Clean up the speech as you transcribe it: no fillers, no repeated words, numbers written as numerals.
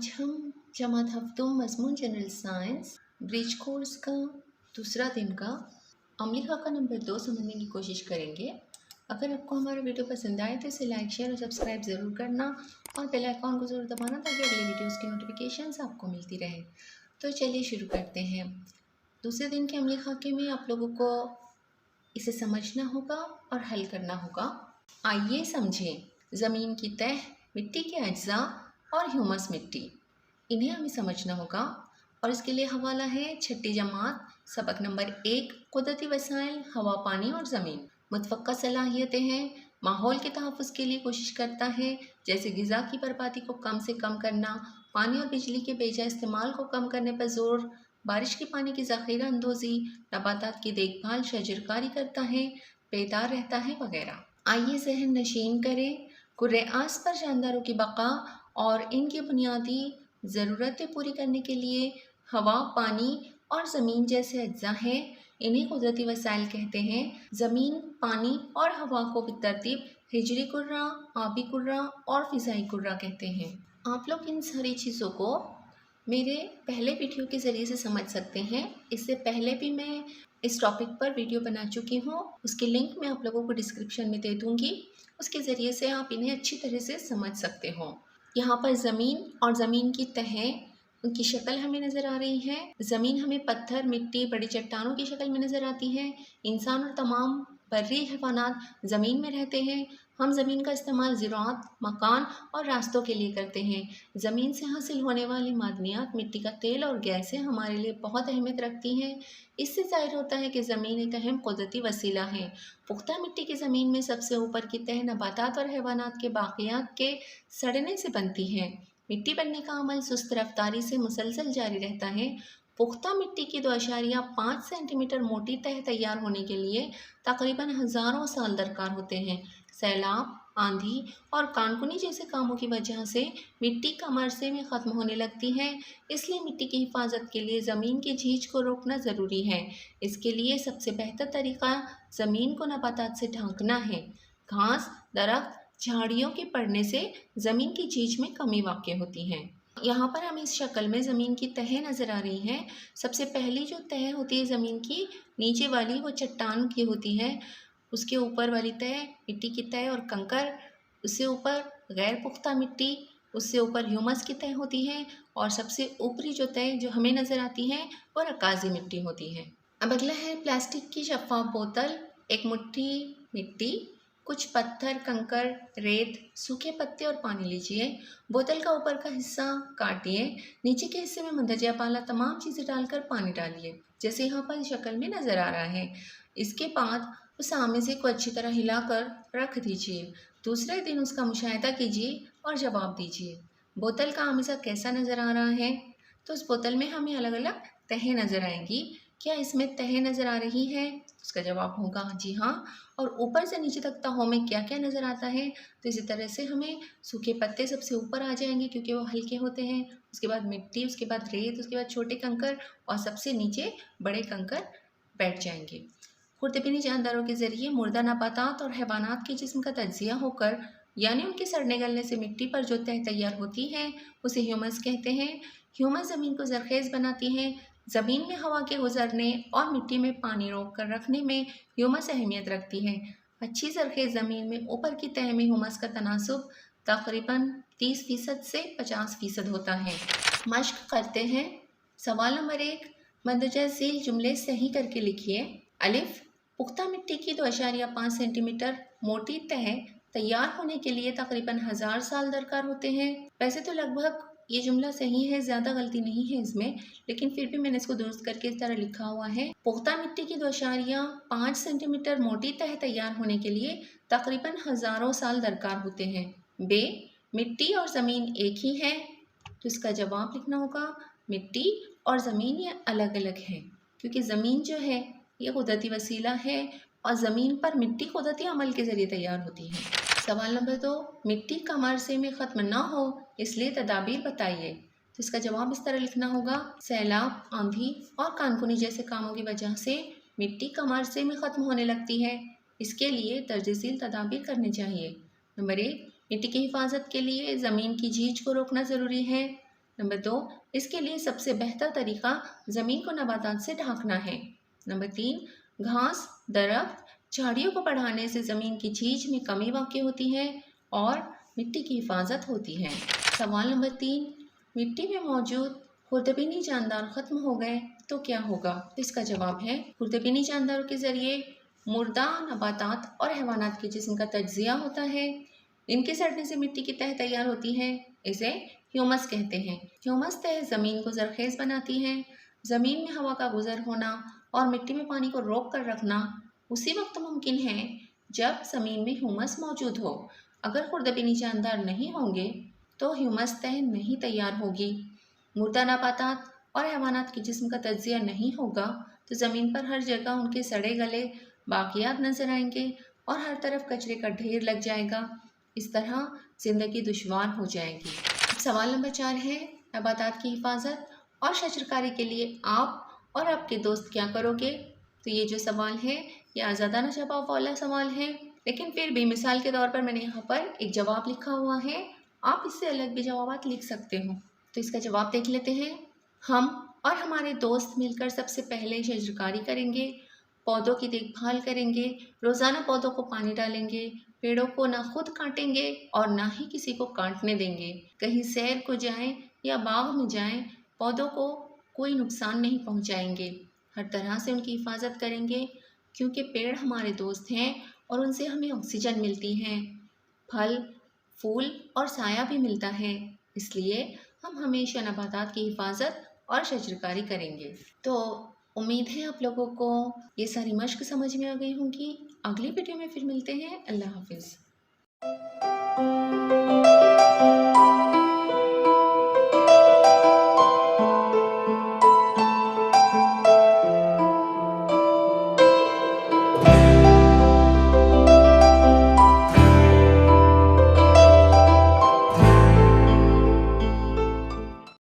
आज हम जमात हफ्तों मज़मून जनरल साइंस ब्रिज कोर्स का दूसरा दिन का अमली खाका नंबर 2 समझने की कोशिश करेंगे। अगर आपको हमारा वीडियो पसंद आए तो इसे लाइक शेयर और सब्सक्राइब ज़रूर करना और बेल आइकॉन को ज़रूर दबाना ताकि अगले वीडियोस की नोटिफिकेशंस आपको मिलती रहे। तो चलिए शुरू करते हैं। दूसरे दिन के अमली खाके में आप लोगों को इसे समझना होगा और हल करना होगा। आइए समझें ज़मीन की तह, मिट्टी के अज्जा और ह्यूमस मिट्टी, इन्हें हमें समझना होगा। और इसके लिए हवाला है छठी जमात सबक नंबर 1 कुदरती वसाइल हवा पानी और ज़मीन। मुतवक्का सलाहियतें हैं, माहौल के तहफ़्फ़ुज़ के लिए कोशिश करता है, जैसे ग़िज़ा की बर्बादी को कम से कम करना, पानी और बिजली के बेजा इस्तेमाल को कम करने पर ज़ोर, बारिश के पानी की ज़ख़ीरा अंदोज़ी, नबातात की देखभाल, शजरकारी करता है, बेदार रहता है वगैरह। आइए ज़हन नशीन करें कुर्रे आस पर जानदारों की बका और इनकी बुनियादी ज़रूरतें पूरी करने के लिए हवा, पानी और ज़मीन जैसे अज्जा हैं। इन्हें कुदरती वसाइल कहते हैं। ज़मीन, पानी और हवा को बितरतीब हिजरी कुर्रा, आबी कुर्रा और फ़िज़ाई कुर्रा कहते हैं। आप लोग इन सारी चीज़ों को मेरे पहले वीडियो के ज़रिए से समझ सकते हैं। इससे पहले भी मैं इस टॉपिक पर वीडियो बना चुकी हूँ, उसकी लिंक मैं आप लोगों को डिस्क्रिप्शन में दे दूँगी। उसके ज़रिए से आप इन्हें अच्छी तरह से समझ सकते हो। यहाँ पर ज़मीन और ज़मीन की तहें, उनकी शक्ल हमें नज़र आ रही है। ज़मीन हमें पत्थर, मिट्टी, बड़ी चट्टानों की शक्ल में नज़र आती है। इंसान और तमाम बर्री हैवानात ज़मीन में रहते हैं। हम ज़मीन का इस्तेमाल ज़राअत, मकान और रास्तों के लिए करते हैं। ज़मीन से हासिल होने वाली मादनियात, मिट्टी का तेल और गैसें हमारे लिए बहुत अहमियत रखती हैं। इससे ज़ाहिर होता है कि ज़मीन एक अहम कुदरती वसीला है। पुख्ता मिट्टी की ज़मीन में सबसे ऊपर की तह नबातात और हैवानात के बाक़ियात के सड़ने से बनती है। मिट्टी बनने का अमल सुस्त रफ्तारी से मुसलसल जारी रहता है। पुख्ता मिट्टी की 2.5 सेंटीमीटर मोटी तह तैयार होने के लिए तकरीबन हज़ारों साल दरकार होते हैं। सैलाब, आंधी और कानकुनी जैसे कामों की वजह से मिट्टी कम अरसे में ख़त्म होने लगती है। इसलिए मिट्टी की हिफाजत के लिए ज़मीन की झीज को रोकना ज़रूरी है। इसके लिए सबसे बेहतर तरीक़ा ज़मीन को नबातात से ढांकना है। घास, दरख्त, झाड़ियों के पड़ने से ज़मीन की झीज में कमी वाक़ई होती है। यहाँ पर हमें इस शक्ल में ज़मीन की तहें नज़र आ रही हैं। सबसे पहली जो तह होती है ज़मीन की, नीचे वाली, वो चट्टान की होती है। उसके ऊपर वाली तह मिट्टी की तह और कंकर, उससे ऊपर गैर पुख्ता मिट्टी, उससे ऊपर ह्यूमस की तह होती है और सबसे ऊपरी जो तह जो हमें नज़र आती है वो रकाज़ी मिट्टी होती है। अब अगला है प्लास्टिक की शफ़ाफ बोतल। एक मुट्ठी मिट्टी, कुछ पत्थर, कंकर, रेत, सूखे पत्ते और पानी लीजिए। बोतल का ऊपर का हिस्सा काटिए। नीचे के हिस्से में मंदरजा पाला तमाम चीज़ें डालकर पानी डालिए, जैसे यहाँ पर शक्ल में नज़र आ रहा है। इसके बाद उस आमेज़े को अच्छी तरह हिलाकर रख दीजिए। दूसरे दिन उसका मुशाहिदा कीजिए और जवाब दीजिए। बोतल का आमेज़ा कैसा नज़र आ रहा है? तो उस बोतल में हमें अलग अलग तहें नज़र आएंगी। क्या इसमें तहें नज़र आ रही है? उसका जवाब होगा जी हाँ। और ऊपर से नीचे तक तहों में क्या क्या नज़र आता है? तो इसी तरह से हमें सूखे पत्ते सबसे ऊपर आ जाएंगे क्योंकि वो हल्के होते हैं। उसके बाद मिट्टी, उसके बाद रेत, उसके बाद छोटे कंकर और सबसे नीचे बड़े कंकर बैठ जाएंगे। खुर्दबीनी जानदारों के ज़रिए मुर्दा नबातात और हैवानात के जिस्म का तज्ज़िया होकर, यानी उनके सड़ने गलने से मिट्टी पर जो तह तैयार होती है उसे ह्यूमस कहते हैं। ह्यूमस ज़मीन को ज़रख़ेज़ बनाती है। ज़मीन में हवा के गुजरने और मिट्टी में पानी रोक कर रखने में ह्यूमस अहमियत रखती है। अच्छी ज़रख़ेज़ ज़मीन में ऊपर की तह में ह्यूमस का तनासुब तकरीबन 30% से 50% होता है। मश्क करते हैं। सवाल नंबर 1, मंदरजा झील जुमले सही करके लिखिए। अलिफ, पुख्ता मिट्टी की 2.5 सेंटीमीटर मोटी तह तैयार होने के लिए तकरीबन 1000 साल दरकार होते हैं। वैसे तो लगभग ये जुमला सही है, ज़्यादा गलती नहीं है इसमें, लेकिन फिर भी मैंने इसको दुरुस्त करके इस तरह लिखा हुआ है। पुख्ता मिट्टी की 2.5 सेंटीमीटर मोटी तह तैयार होने के लिए तकरीबन हज़ारों साल दरकार होते हैं। बे, मिट्टी और ज़मीन एक ही है, तो इसका जवाब लिखना होगा मिट्टी और ज़मीन ये अलग अलग हैं, क्योंकि ज़मीन जो है ये कुदरती वसीला है और ज़मीन पर मिट्टी कुदरती अमल के ज़रिए तैयार होती है। सवाल नंबर 2, मिट्टी कम अरसे में ख़त्म ना हो इसलिए तदाबीर बताइए। तो इसका जवाब इस तरह लिखना होगा, सैलाब, आंधी और कानकुनी जैसे कामों की वजह से मिट्टी कम अरसे में ख़त्म होने लगती है। इसके लिए दर्जसील तदाबीर करनी चाहिए। नंबर 1, मिट्टी की हिफाजत के लिए ज़मीन की झीज को रोकना ज़रूरी है। नंबर 2, इसके लिए सबसे बेहतर तरीका ज़मीन को नबातात से ढकना है। नंबर 3, घास, दरख्त, झाड़ियों को बढ़ाने से ज़मीन की छींच में कमी वाक़ई होती है और मिट्टी की हिफाजत होती है। सवाल नंबर 3, मिट्टी में मौजूद खुर्दबीनी जानदार ख़त्म हो गए तो क्या होगा? तो इसका जवाब है, खुर्दबीनी जानदारों के ज़रिए मुर्दा नबातात और हैवानात के जिस्म का तज्ज़िया होता है। इनके सड़ने से मिट्टी की तह तैयार होती है, इसे ह्यूमस कहते हैं। ह्यूमस तह ज़मीन को ज़रख़ेज़ बनाती है। ज़मीन में हवा का गुज़र होना और मिट्टी में पानी को रोक कर रखना उसी वक्त मुमकिन है जब ज़मीन में ह्यूमस मौजूद हो। अगर खुर्दबीनी जानदार नहीं होंगे तो ह्यूमस तह नहीं तैयार होगी, मुर्दा नबातात और हैवानात के जिस्म का तज्ज़िया नहीं होगा तो ज़मीन पर हर जगह उनके सड़े गले बाक़ियात नज़र आएंगे और हर तरफ कचरे का ढेर लग जाएगा। इस तरह ज़िंदगी दुश्वार हो जाएगी। सवाल नंबर 4 है, नबातात की हिफाजत और शजरकारी के लिए आप और आपके दोस्त क्या करोगे? तो ये जो सवाल है ये आज़ादाना जवाब वाला सवाल है, लेकिन फिर भी मिसाल के तौर पर मैंने यहाँ पर एक जवाब लिखा हुआ है, आप इससे अलग भी जवाब लिख सकते हो। तो इसका जवाब देख लेते हैं। हम और हमारे दोस्त मिलकर सबसे पहले शजरकारी करेंगे, पौधों की देखभाल करेंगे, रोज़ाना पौधों को पानी डालेंगे, पेड़ों को ना खुद काटेंगे और ना ही किसी को काटने देंगे। कहीं सैर को जाएं या बाग में जाएं, पौधों को कोई नुकसान नहीं पहुंचाएंगे। हर तरह से उनकी हिफाजत करेंगे क्योंकि पेड़ हमारे दोस्त हैं और उनसे हमें ऑक्सीजन मिलती है, फल, फूल और साया भी मिलता है। इसलिए हम हमेशा नबातात की हिफाजत और शजरकारी करेंगे। तो उम्मीद है आप लोगों को ये सारी मश्क समझ में आ गई होंगी। अगली वीडियो में फिर मिलते हैं। अल्लाह हाफिज़।